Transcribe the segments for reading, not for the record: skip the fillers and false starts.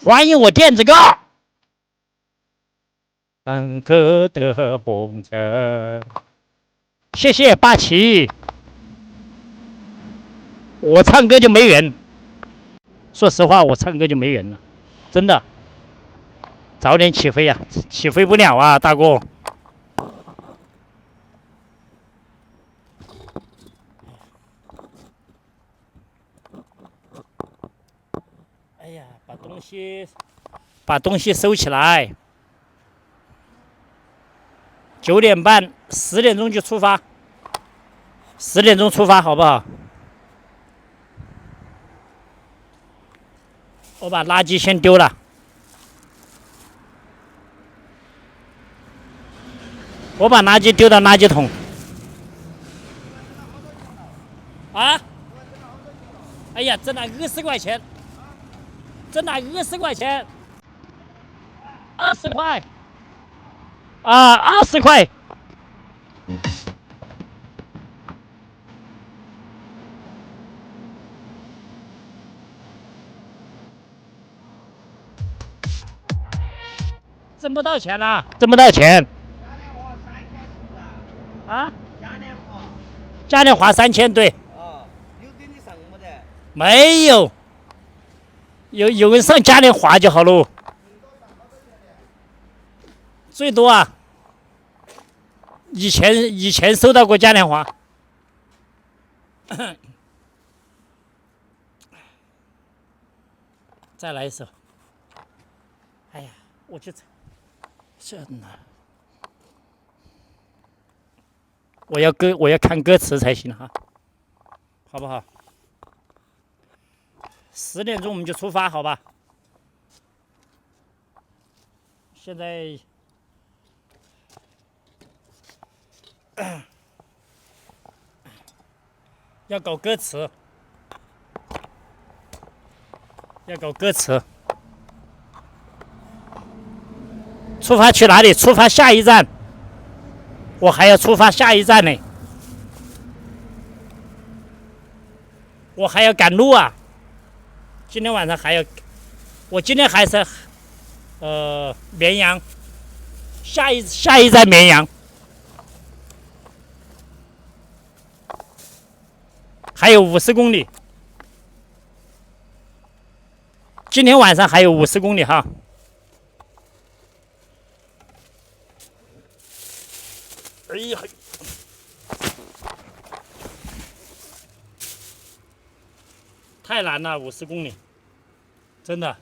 欢迎我电子哥。单个的风筝，谢谢霸气。我唱歌就没人，说实话，我唱歌就没人了，真的。早点起飞呀、起飞不了啊，大哥。哎呀，把东西收起来。9点半，10点钟就出发。10点钟出发，好不好？我把垃圾先丢了。我把垃圾丢到垃圾桶。啊！哎呀，挣了20块钱，挣了20块钱，20块。啊，20块。挣不到钱了，挣不到钱。啊？嘉年华3000，对。有给你上没得？没有，有人上嘉年华就好喽。最多啊，以前收到过嘉年华。再来一首。哎呀，我就这呢，我要看歌词才行哈，好不好？10点钟我们就出发，好吧？现在要搞歌词，出发去哪里？出发下一站。我还要出发下一站呢，我还要赶路啊！今天晚上还要，我今天还是绵阳，下一站绵阳，还有50公里。今天晚上还有50公里哈。哎呀，太难了，50公里，真的。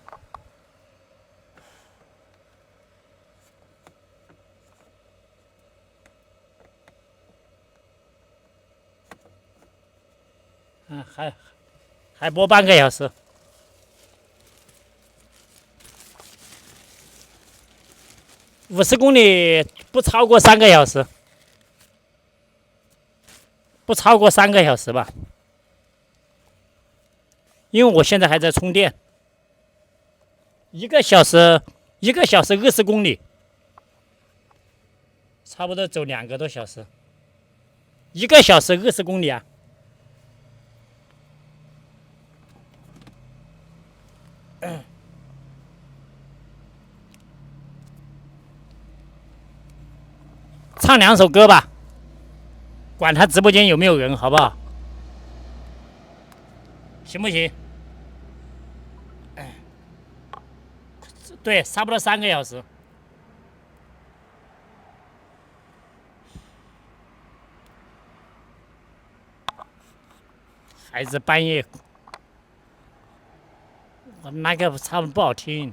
还播半个小时。50公里不超过3个小时，不超过3个小时吧，因为我现在还在充电。1个小时20公里，差不多走2个多小时。1个小时20公里啊！唱2首歌吧，管他直播间有没有人，好不好？行不行？对，差不多3个小时。孩子半夜，我那个唱的不好听。